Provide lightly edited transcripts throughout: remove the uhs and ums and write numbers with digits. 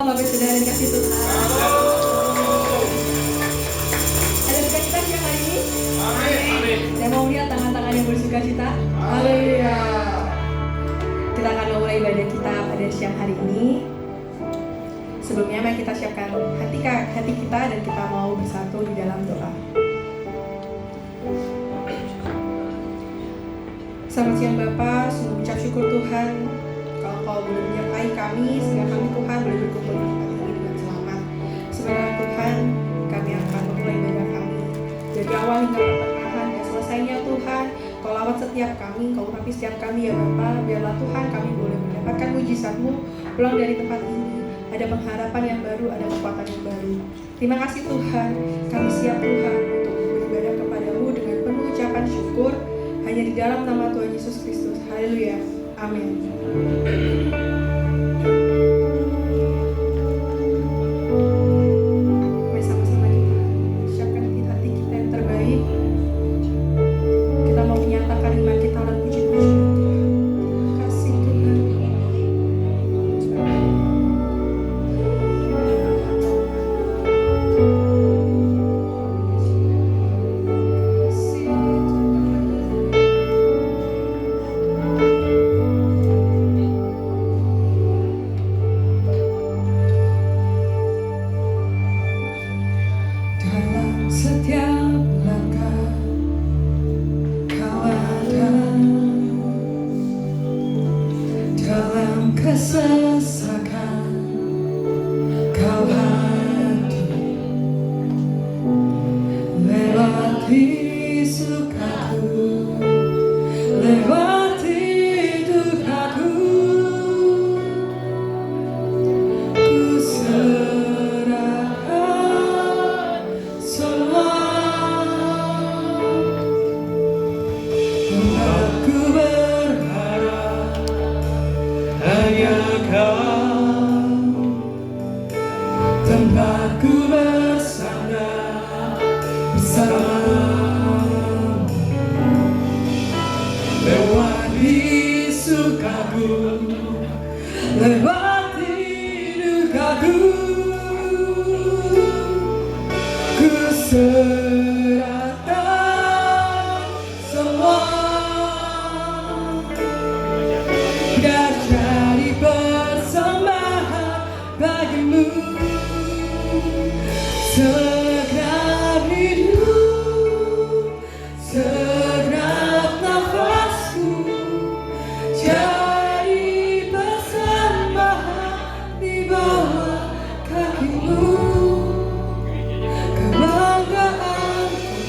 Bapak sudah dikasih Tuhan. Ada sukacita siang hari ini? Amin. Saya mau lihat tangan-tangan yang bersukacita. Haleluya. Kita akan memulai ibadah kita pada siang hari ini. Sebelumnya mari kita siapkan hati kita dan kita mau bersatu di dalam doa. Selamat siang Bapak, sungguh ucap syukur Tuhan kalau Kau boleh menyertai kami sehingga kami Tuhan boleh berkumpul di tempat ini dengan selamat. Sebenarnya Tuhan, kami akan memulai ibadah kami dari awal hingga pertengahan dan selesainya Tuhan. Kau lawat setiap kami, Kau urapi setiap kami ya Bapak. Biarlah Tuhan kami boleh mendapatkan mujizat-Mu pulang dari tempat ini. Ada pengharapan yang baru, ada kekuatan yang baru. Terima kasih Tuhan, kami siap Tuhan untuk beribadah kepada-Mu dengan penuh ucapan syukur hanya di dalam nama Tuhan Yesus Kristus. Haleluya. Amin. Mari sama-sama kita siapkan hati kita yang terbaik. Kita mau menyatakan iman kita dan puji-pujian Tuhan. Kasih Tuhan. Kesesakan Kau hadir lewati sukaku, lewati dukaku. Ku serahkan semua. Aku berharap hanya Kau, tempatku bersandar bersamamu. Lewati sukaku, lewati dukaku, ku serahkan semua. Biar jadi persembahan bagimu, segenap hidup, segenap nafasku, jadi persembahan di bawah kakimu. Kebanggaanku,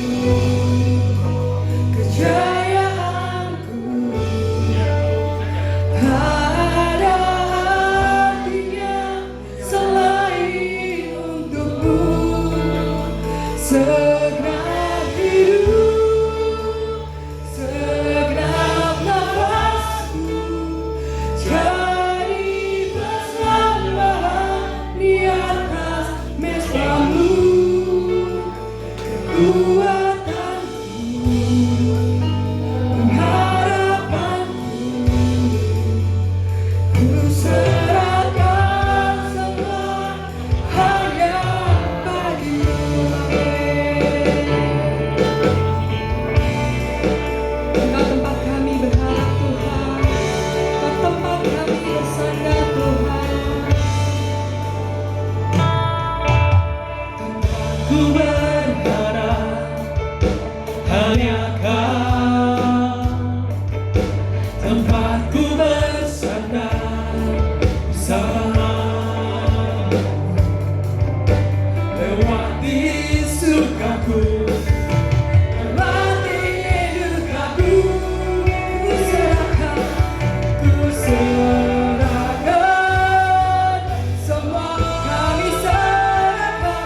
kejayaanku, ada artinya selain untukmu. Segenap hidup, segenap nafasku, jadi persembahan di atas mesbamu. Kekuatanku, pengharapanku, ku serahkan semua hanya bagi-Mu. Engkau tempat kami berharap Tuhan, Engkau tempat kami bersandar Tuhan. Tempatku berharap hanya Kau, tempatku bersandar bersamamu. Lewati sukaku, lewati dukaku, ku serahkan semua. Kami serahkan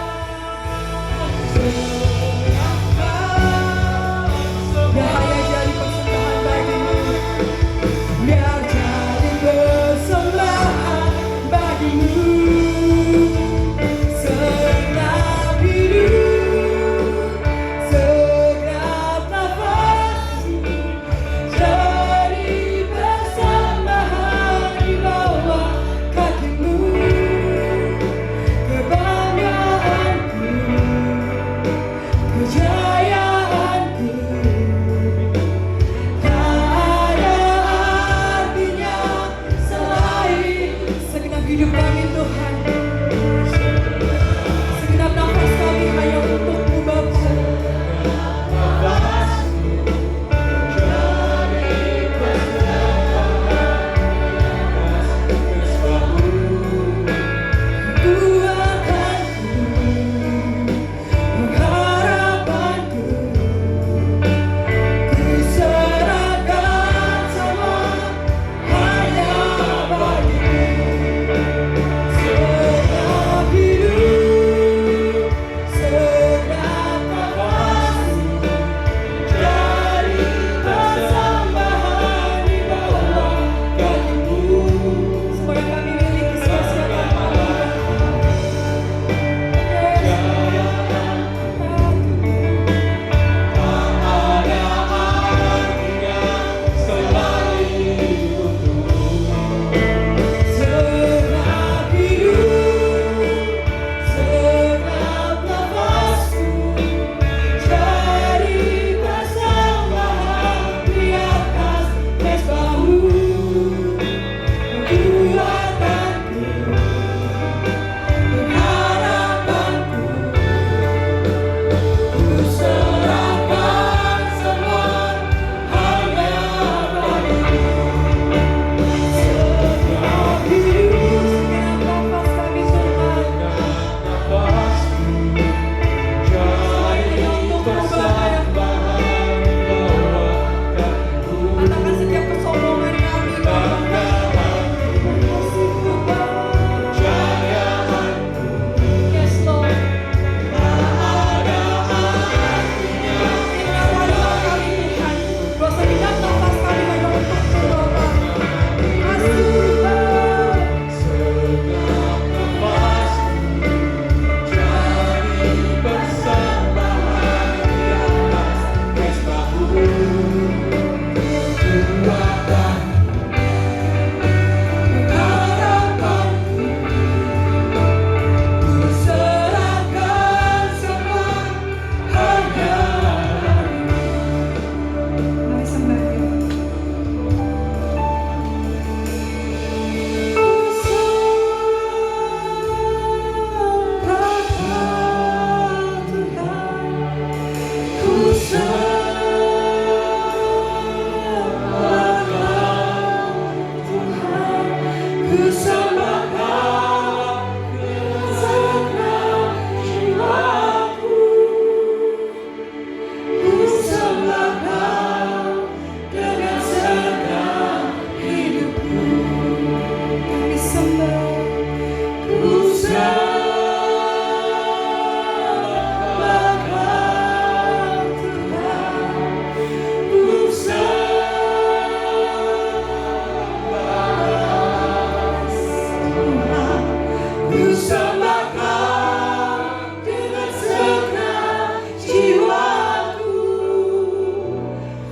Ku sembahkan dengan segenap jiwaku.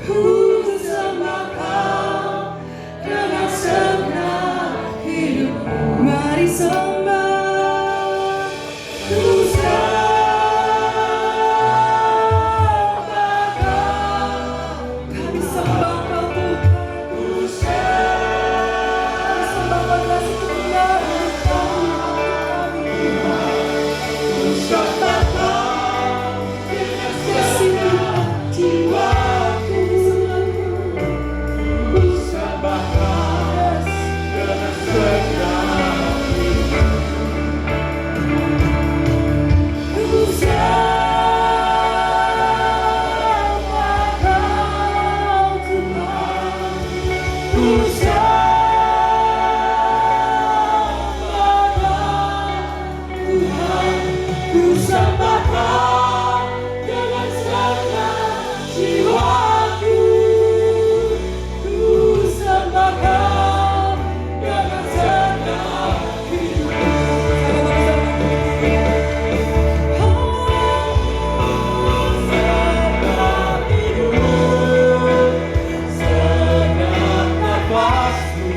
Ku sembahkan dengan segenap hidupku. Mari sembah. Ku sembahkan, Kami sembah Kau Tuhan. ku Kami sembah Kau kasih kemuliaan kami. sembahkan dengan segenap jiwaku. Ku sembahkan dengan segenap hidupku. Ku sembahkan Tuhan. Ku sembahkan Tuhan. Ku sembahkan dengan segenap jiwaku. Ku sembahkan dengan segenap hidupku. Segenap hidup, segenap nafasku,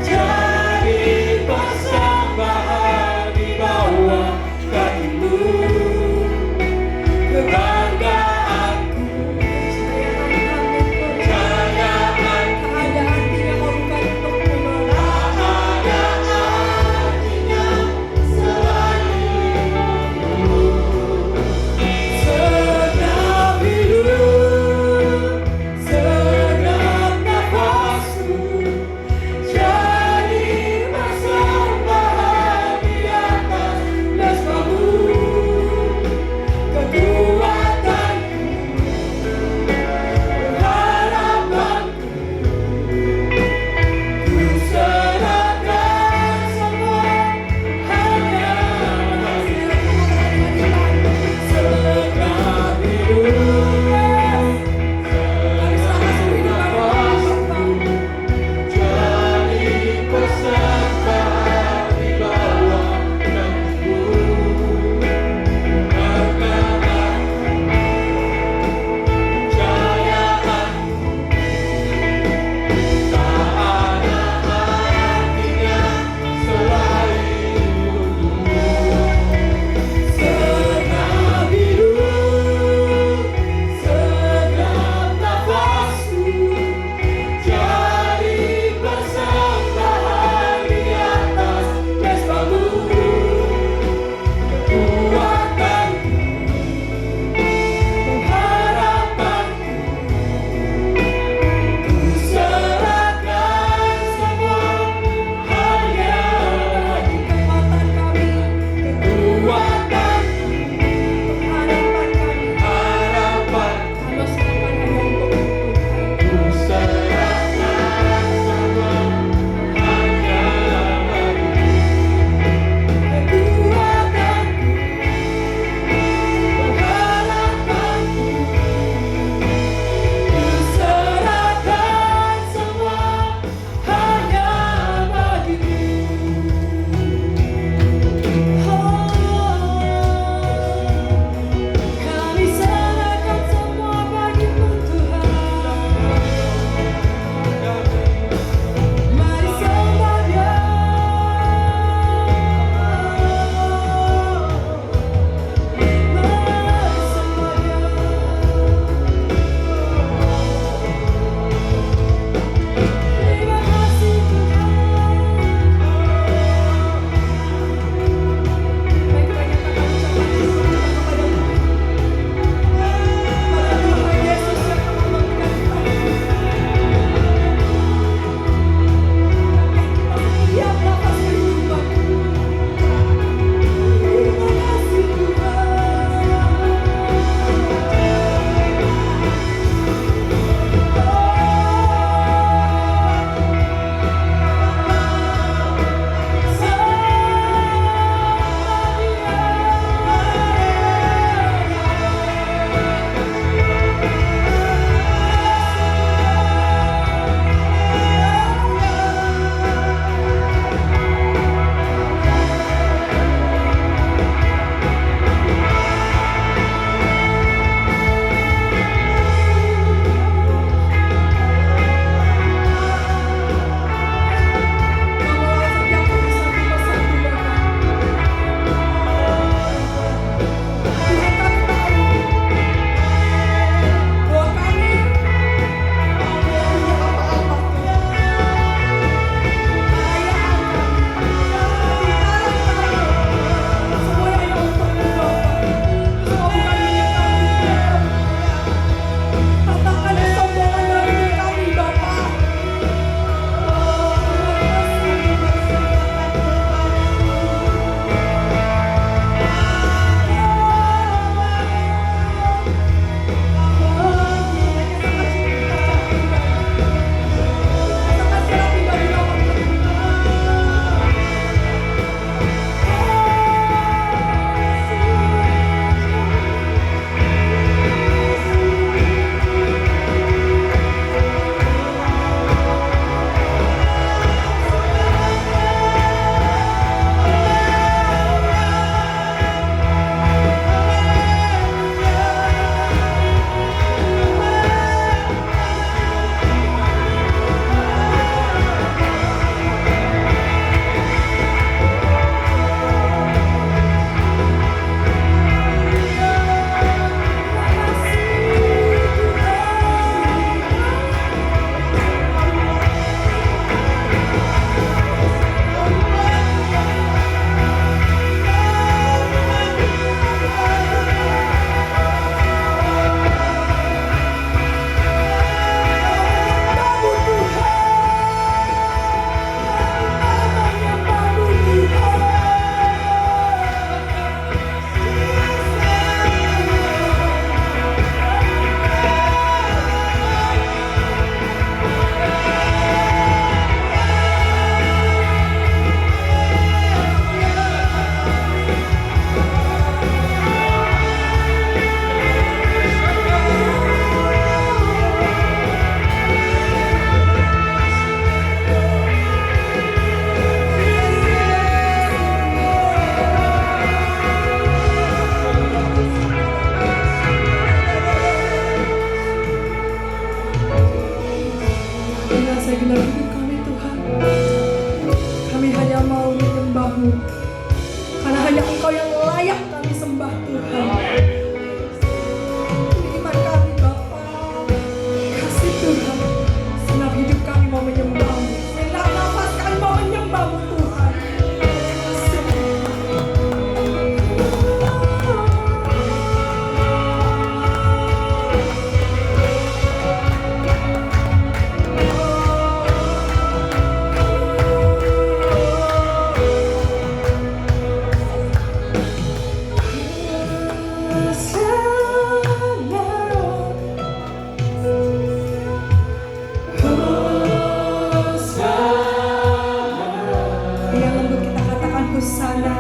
jadi persembahan di bawah kaki-Mu. layak kami sembah Tuhan. Iman kami Bapa, kasih Tuhan. Senang hidup kami mau menyembah-Mu, senang nafas kami mau menyembah-Mu Tuhan. Yang lembut kita katakan Hosana.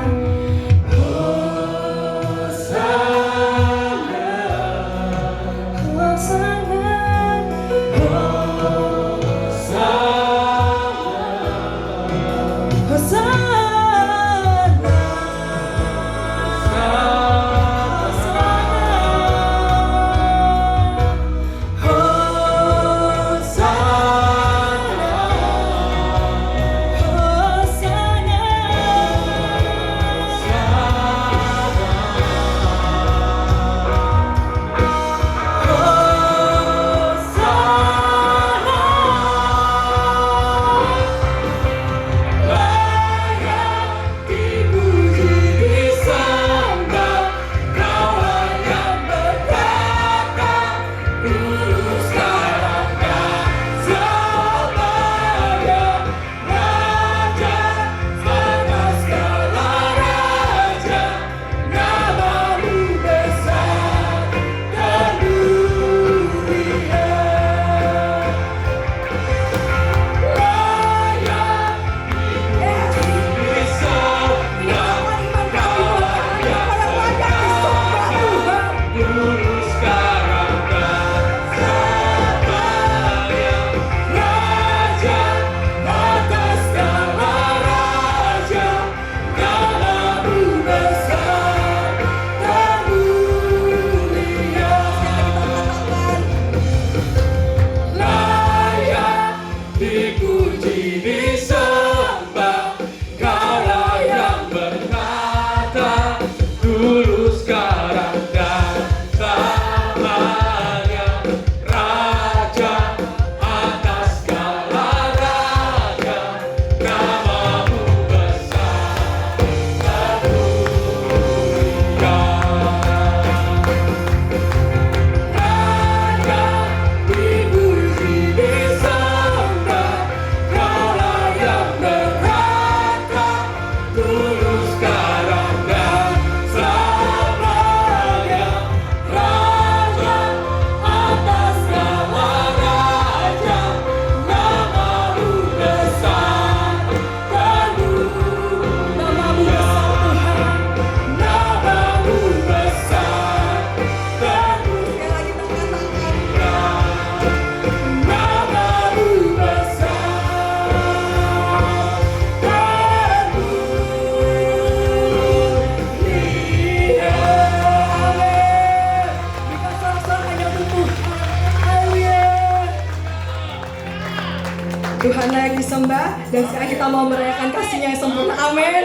Tuhan layak disembah dan sekarang kita mau merayakan kasih-Nya yang sempurna. Amin.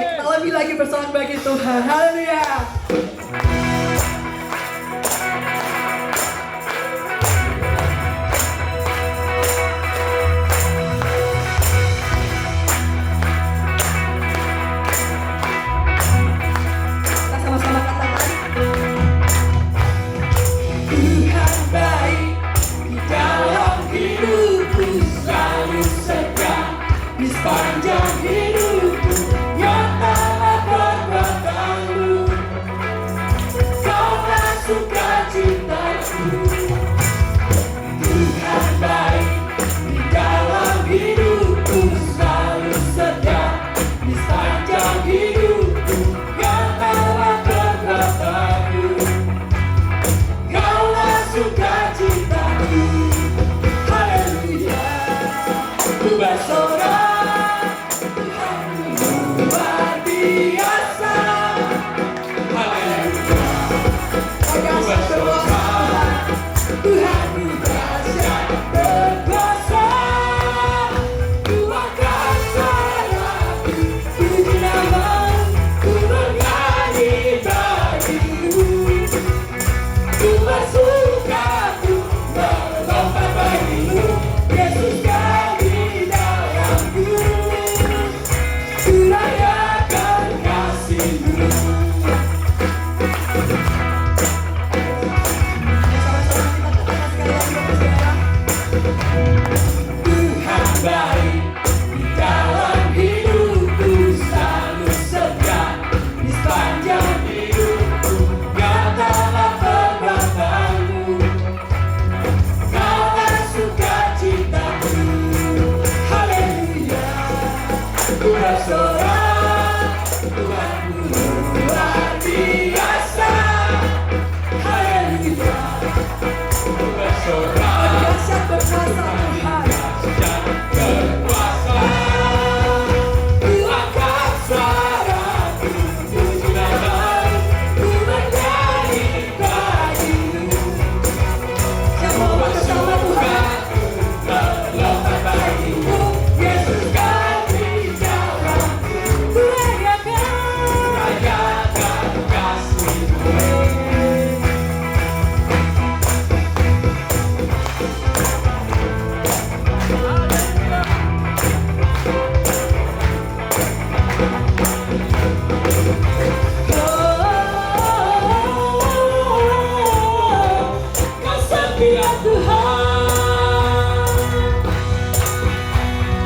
Kita lebih lagi bersorak bagi Tuhan. Haleluya. Kita sama-sama katakan Tuhan baik di dalam hidupku, selalu setia di sepanjang hidupku. Nyatalah perbuatan-Mu. luar biasa. Haleluya. Bersorak Dahsyat berkuasa Tuhan. dan berkuasa. Ku angkat suaraku, puji namamu, ku bernyanyi bagimu. Siapa mau bersama Tuhan? Berlomba bagimu, Yesus kau di dalamku. Ku rayakan. Rayakan kasih-Mu. Kau setia Tuhan.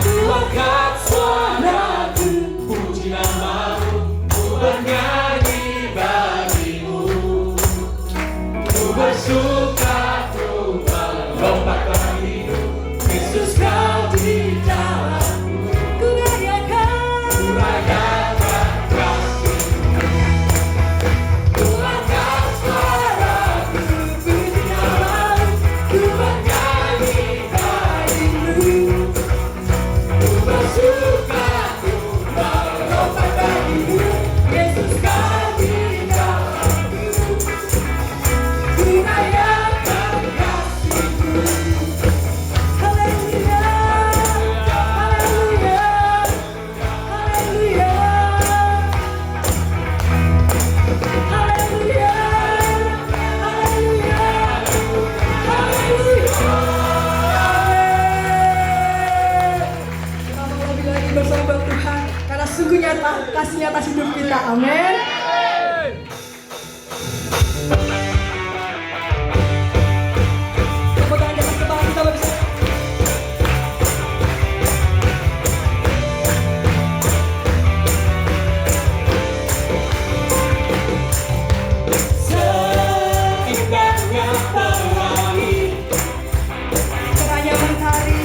Ku angkat suaraku, puji namamu, ku bernyanyi bagimu. Ku bersuka, ku melompat bagimu, Yesus kau di dalamku. Ku rayakan. Ku rayakan kasih-Mu. Ku angkat suaraku, puji namamu, ku bernyanyi bagimu. Ku bersuka, ku melompat bagimu, Yesus kau di dalamku. Ku rayakan kasih-Mu. Haleluya. Haleluya. Haleluya. Haleluya. Haleluya. Haleluya. Kita mau lebih lagi bersama Tuhan karena sungguh nyata kasih-Nya atas hidup kita. Amin. Tepuk tangan di atas kepala kita bersama. Seindahnya pelangi, Cerahnya mentari.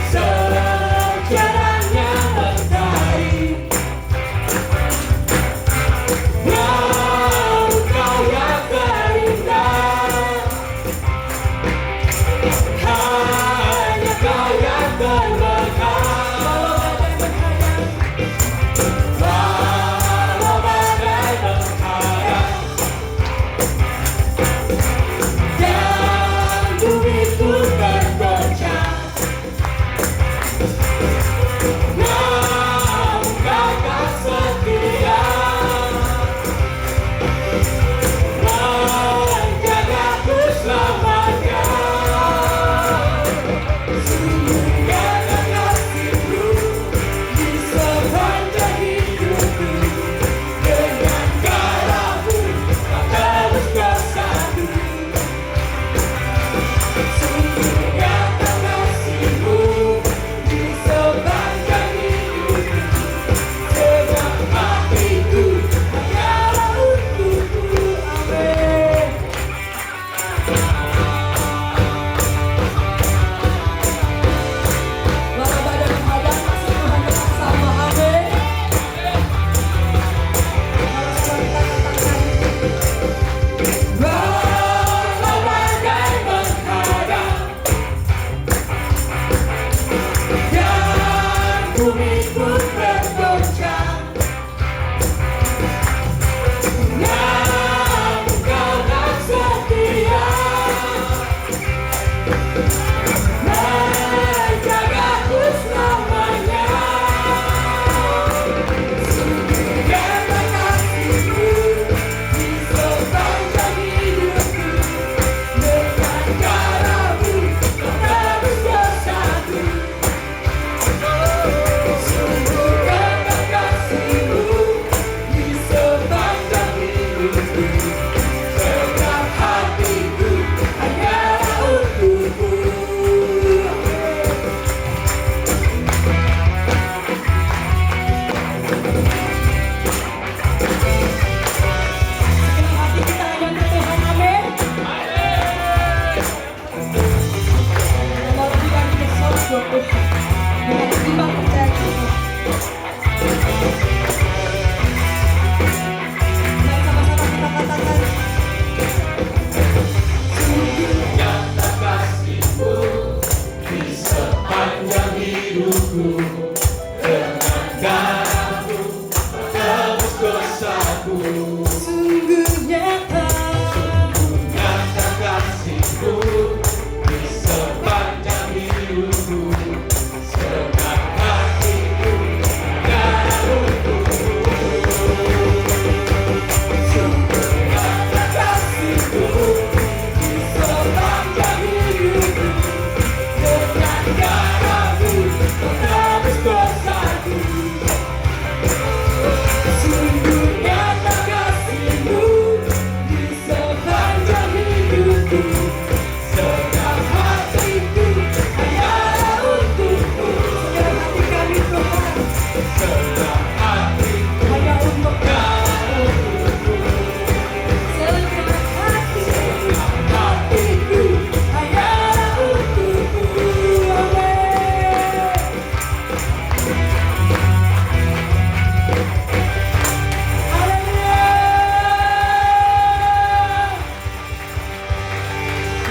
sejarahnya mentari.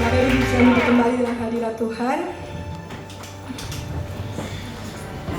Mari bisa hidup kembali dengan hadirat Tuhan.